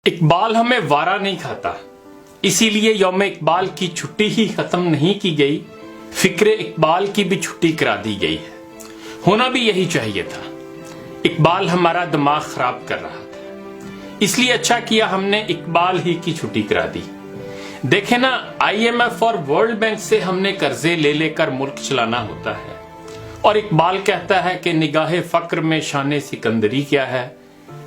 اقبال ہمیں وارا نہیں کھاتا، اسی لیے یوم اقبال کی چھٹی ہی ختم نہیں کی گئی، فکر اقبال کی بھی چھٹی کرا دی گئی ہے۔ ہونا بھی یہی چاہیے تھا۔ اقبال ہمارا دماغ خراب کر رہا تھا، اس لیے اچھا کیا ہم نے اقبال ہی کی چھٹی کرا دی۔ دیکھیں نا، IMF اور ورلڈ بینک سے ہم نے قرضے لے لے کر ملک چلانا ہوتا ہے، اور اقبال کہتا ہے کہ نگاہ فقر میں شان سکندری کیا ہے،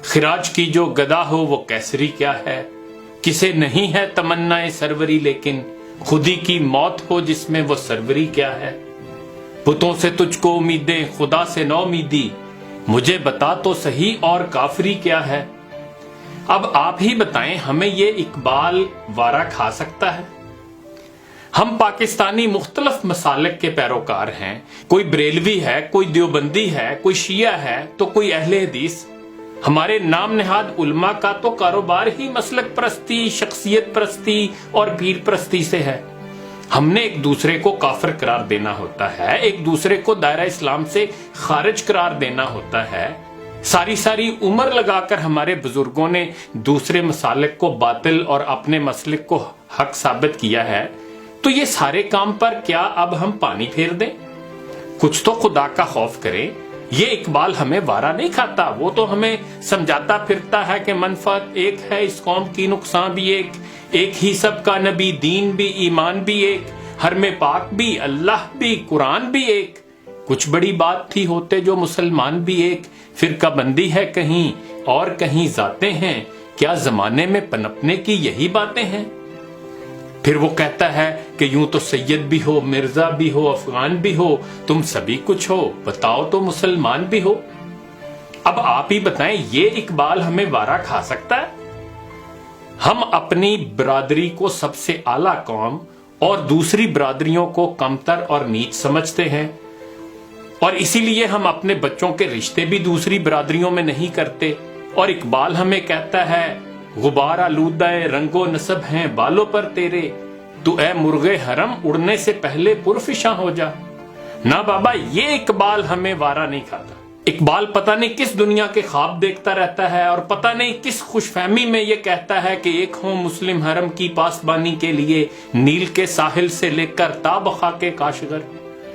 خراج کی جو گدا ہو وہ کیسری کیا ہے، کسے نہیں ہے تمنا سروری لیکن خودی کی موت ہو جس میں وہ سروری کیا ہے، بتوں سے تجھ کو امیدیں خدا سے نو امیدی، مجھے بتا تو صحیح اور کافری کیا ہے۔ اب آپ ہی بتائیں، ہمیں یہ اقبال وارا کھا سکتا ہے؟ ہم پاکستانی مختلف مسالک کے پیروکار ہیں، کوئی بریلوی ہے، کوئی دیوبندی ہے، کوئی شیعہ ہے تو کوئی اہل حدیث۔ ہمارے نام نہاد علماء کا تو کاروبار ہی مسلک پرستی، شخصیت پرستی اور پیر پرستی سے ہے۔ ہم نے ایک دوسرے کو کافر قرار دینا ہوتا ہے، ایک دوسرے کو دائرہ اسلام سے خارج قرار دینا ہوتا ہے۔ ساری عمر لگا کر ہمارے بزرگوں نے دوسرے مسالک کو باطل اور اپنے مسلک کو حق ثابت کیا ہے، تو یہ سارے کام پر کیا اب ہم پانی پھیر دیں؟ کچھ تو خدا کا خوف کریں۔ یہ اقبال ہمیں وارا نہیں کھاتا، وہ تو ہمیں سمجھاتا پھرتا ہے کہ منفعت ایک ہے اس قوم کی، نقصان بھی ایک ہی سب کا نبی، دین بھی، ایمان بھی ایک، حرم پاک بھی، اللہ بھی، قرآن بھی ایک، کچھ بڑی بات تھی ہوتے جو مسلمان بھی ایک، فرقہ بندی ہے کہیں اور کہیں ذاتیں ہیں، کیا زمانے میں پنپنے کی یہی باتیں ہیں؟ پھر وہ کہتا ہے کہ یوں تو سید بھی ہو، مرزا بھی ہو، افغان بھی ہو، تم سبھی کچھ ہو، بتاؤ تو مسلمان بھی ہو۔ اب آپ ہی بتائیں، یہ اقبال ہمیں وارا کھا سکتا ہے؟ ہم اپنی برادری کو سب سے اعلیٰ قوم اور دوسری برادریوں کو کمتر اور نیچ سمجھتے ہیں، اور اسی لیے ہم اپنے بچوں کے رشتے بھی دوسری برادریوں میں نہیں کرتے، اور اقبال ہمیں کہتا ہے غبار آلودہ رنگ و نسب ہیں بالوں پر تیرے، تو اے مرغ حرم اڑنے سے پہلے پرفشاں ہو جا۔ نہ بابا، یہ اقبال ہمیں وارا نہیں کھاتا۔ اقبال پتہ نہیں کس دنیا کے خواب دیکھتا رہتا ہے، اور پتہ نہیں کس خوش فہمی میں یہ کہتا ہے کہ ایک ہوں مسلم حرم کی پاسبانی کے لیے نیل کے ساحل سے لے کر تا بخا کے کاشغر۔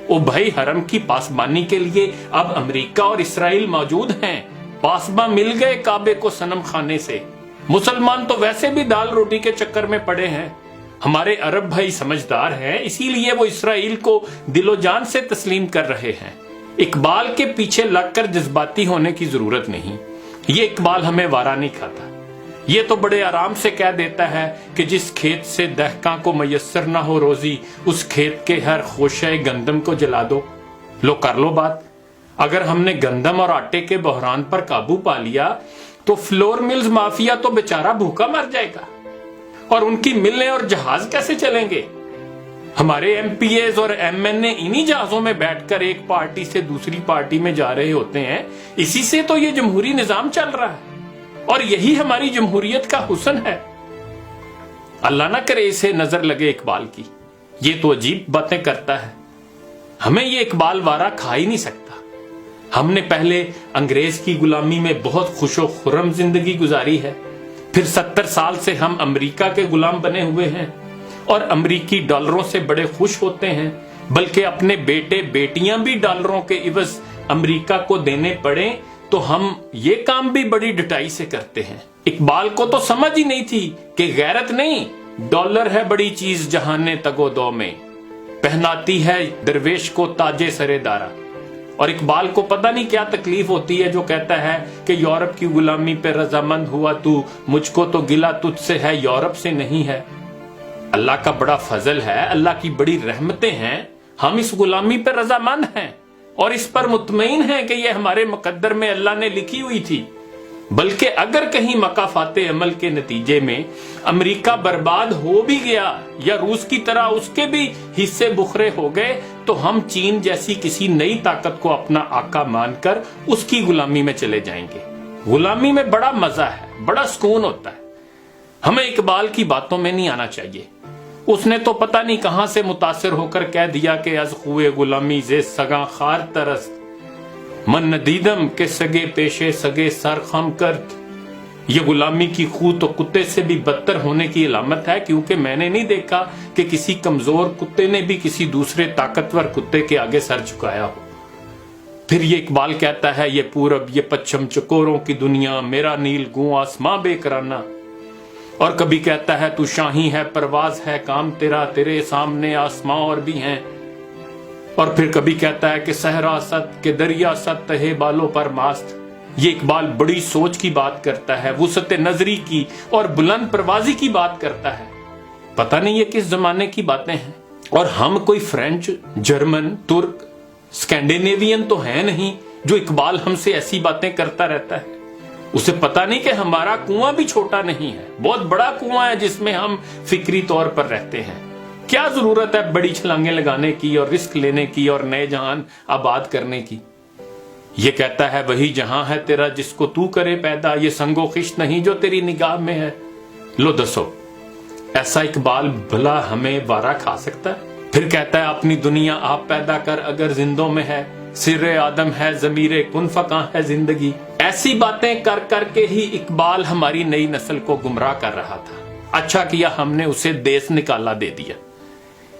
او بھائی، حرم کی پاسبانی کے لیے اب امریکہ اور اسرائیل موجود ہیں، پاسباں مل گئے کعبے کو صنم خانے سے۔ مسلمان تو ویسے بھی دال روٹی کے چکر میں پڑے ہیں۔ ہمارے عرب بھائی سمجھدار ہیں، اسی لیے وہ اسرائیل کو دل و جان سے تسلیم کر رہے ہیں۔ اقبال کے پیچھے لگ کر جذباتی ہونے کی ضرورت نہیں، یہ اقبال ہمیں وارا نہیں کھاتا۔ یہ تو بڑے آرام سے کہہ دیتا ہے کہ جس کھیت سے دہقاں کو میسر نہ ہو روزی، اس کھیت کے ہر خوشے گندم کو جلا دو۔ لو کر لو بات۔ اگر ہم نے گندم اور آٹے کے بحران پر قابو پا لیا تو فلور ملز مافیا تو بیچارہ بھوکا مر جائے گا، اور ان کی ملیں اور جہاز کیسے چلیں گے؟ ہمارے MPAs اور MNA انہی جہازوں میں بیٹھ کر ایک پارٹی سے دوسری پارٹی میں جا رہے ہوتے ہیں۔ اسی سے تو یہ جمہوری نظام چل رہا ہے، اور یہی ہماری جمہوریت کا حسن ہے۔ اللہ نہ کرے اسے نظر لگے اقبال کی، یہ تو عجیب باتیں کرتا ہے۔ ہمیں یہ اقبال وارا کھا ہی نہیں سکتا۔ ہم نے پہلے انگریز کی غلامی میں بہت خوش و خرم زندگی گزاری ہے، پھر 70 سال سے ہم امریکہ کے غلام بنے ہوئے ہیں، اور امریکی ڈالروں سے بڑے خوش ہوتے ہیں، بلکہ اپنے بیٹے بیٹیاں بھی ڈالروں کے عوض امریکہ کو دینے پڑیں تو ہم یہ کام بھی بڑی ڈٹائی سے کرتے ہیں۔ اقبال کو تو سمجھ ہی نہیں تھی کہ غیرت نہیں، ڈالر ہے بڑی چیز جہان تگو دو میں، پہناتی ہے درویش کو تاج سرے دارا۔ اور اقبال کو پتہ نہیں کیا تکلیف ہوتی ہے جو کہتا ہے کہ یورپ کی غلامی پہ رضامند ہوا تو، مجھ کو تو گلہ تجھ سے ہے یورپ سے نہیں ہے۔ اللہ کا بڑا فضل ہے، اللہ کی بڑی رحمتیں ہیں، ہم اس غلامی پہ رضامند ہیں، اور اس پر مطمئن ہیں کہ یہ ہمارے مقدر میں اللہ نے لکھی ہوئی تھی۔ بلکہ اگر کہیں مکافات عمل کے نتیجے میں امریکہ برباد ہو بھی گیا، یا روس کی طرح اس کے بھی حصے بکھرے ہو گئے، تو ہم چین جیسی کسی نئی طاقت کو اپنا آقا مان کر اس کی غلامی میں چلے جائیں گے۔ غلامی میں بڑا مزہ ہے، بڑا سکون ہوتا ہے۔ ہمیں اقبال کی باتوں میں نہیں آنا چاہیے۔ اس نے تو پتہ نہیں کہاں سے متاثر ہو کر کہہ دیا کہ از خوئے غلامی زے سگاں خار ترست، من ندیدم کے سگے پیشے سگے سر خم کرت، یہ غلامی کی خو تو کتے سے بھی بدتر ہونے کی علامت ہے، کیونکہ میں نے نہیں دیکھا کہ کسی کمزور کتے نے بھی کسی دوسرے طاقتور کتے کے آگے سر جھکایا ہو۔ پھر یہ اقبال کہتا ہے، یہ پورب یہ پچھم چکوروں کی دنیا، میرا نیل گوں آسماں بے کرانہ۔ اور کبھی کہتا ہے، تو شاہی ہے پرواز ہے کام تیرا، تیرے سامنے آسماں اور بھی ہیں۔ اور پھر کبھی کہتا ہے کہ صحرا ست کہ دریا ست تہے بالوں پر ماست۔ یہ اقبال بڑی سوچ کی بات کرتا ہے، وسعت نظری کی اور بلند پروازی کی بات کرتا ہے۔ پتہ نہیں یہ کس زمانے کی باتیں ہیں، اور ہم کوئی فرینچ، جرمن، ترک، اسکینڈینیوین تو ہے نہیں جو اقبال ہم سے ایسی باتیں کرتا رہتا ہے۔ اسے پتہ نہیں کہ ہمارا کنواں بھی چھوٹا نہیں ہے، بہت بڑا کنواں ہے جس میں ہم فکری طور پر رہتے ہیں۔ کیا ضرورت ہے بڑی چھلانگیں لگانے کی اور رسک لینے کی اور نئے جہان آباد کرنے کی؟ یہ کہتا ہے، وہی جہاں ہے تیرا جس کو تو کرے پیدا، یہ سنگ و خشت نہیں جو تیری نگاہ میں ہے۔ لو دسو، ایسا اقبال بھلا ہمیں وارا کھا سکتا ہے؟ پھر کہتا ہے، اپنی دنیا آپ پیدا کر اگر زندوں میں ہے، سر آدم ہے ضمیر کن فکاں ہے زندگی۔ ایسی باتیں کر کر کے ہی اقبال ہماری نئی نسل کو گمراہ کر رہا تھا۔ اچھا کیا ہم نے اسے دیس نکالا دے دیا۔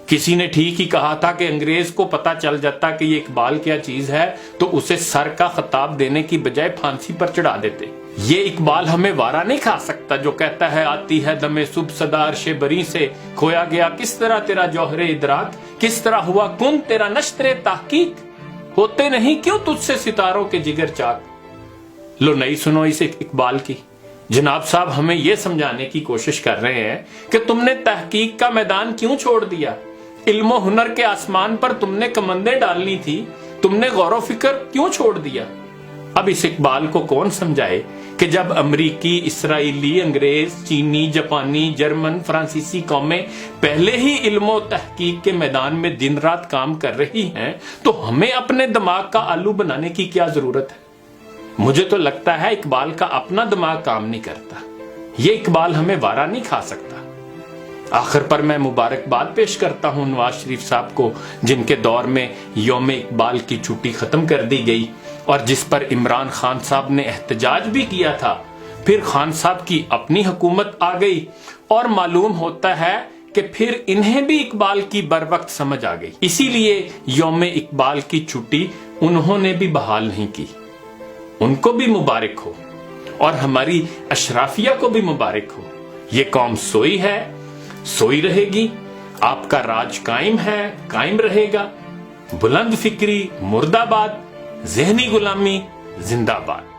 کسی نے ٹھیک ہی کہا تھا کہ انگریز کو پتا چل جاتا کہ یہ اقبال کیا چیز ہے تو اسے سر کا خطاب دینے کی بجائے پھانسی پر چڑھا دیتے۔ یہ اقبال ہمیں وارا نہیں کھا سکتا جو کہتا ہے، آتی ہے دمے صبح صدا عرش بری سے، کھویا گیا کس طرح تیرا جوہر ادراک، کس طرح ہوا کن تیرا نشتر تحقیق، ہوتے نہیں کیوں تجھ سے ستاروں کے جگر چاک۔ لو نہیں سنو اس اقبال کی۔ جناب صاحب ہمیں یہ سمجھانے کی کوشش کر رہے ہیں کہ تم نے تحقیق کا میدان کیوں چھوڑ دیا، علم و ہنر کے آسمان پر تم نے کمندیں ڈالنی تھی، تم نے غور و فکر کیوں چھوڑ دیا؟ اب اس اقبال کو کون سمجھائے کہ جب امریکی، اسرائیلی، انگریز، چینی، جاپانی، جرمن، فرانسیسی قومیں پہلے ہی علم و تحقیق کے میدان میں دن رات کام کر رہی ہیں تو ہمیں اپنے دماغ کا آلو بنانے کی کیا ضرورت ہے؟ مجھے تو لگتا ہے اقبال کا اپنا دماغ کام نہیں کرتا، یہ اقبال ہمیں وارا نہیں کھا سکتا۔ آخر پر میں مبارکباد پیش کرتا ہوں نواز شریف صاحب کو، جن کے دور میں یوم اقبال کی چھٹی ختم کر دی گئی اور جس پر عمران خان صاحب نے احتجاج بھی کیا تھا۔ پھر خان صاحب کی اپنی حکومت آ گئی اور معلوم ہوتا ہے کہ پھر انہیں بھی اقبال کی بر وقت سمجھ آ گئی، اسی لیے یوم اقبال کی چھٹی انہوں نے بھی بحال نہیں کی۔ ان کو بھی مبارک ہو اور ہماری اشرافیہ کو بھی مبارک ہو۔ یہ قوم سوئی ہے، سوئی رہے گی، آپ کا راج قائم ہے، قائم رہے گا۔ بلند فکری مردہ باد، ذہنی غلامی زندہ باد۔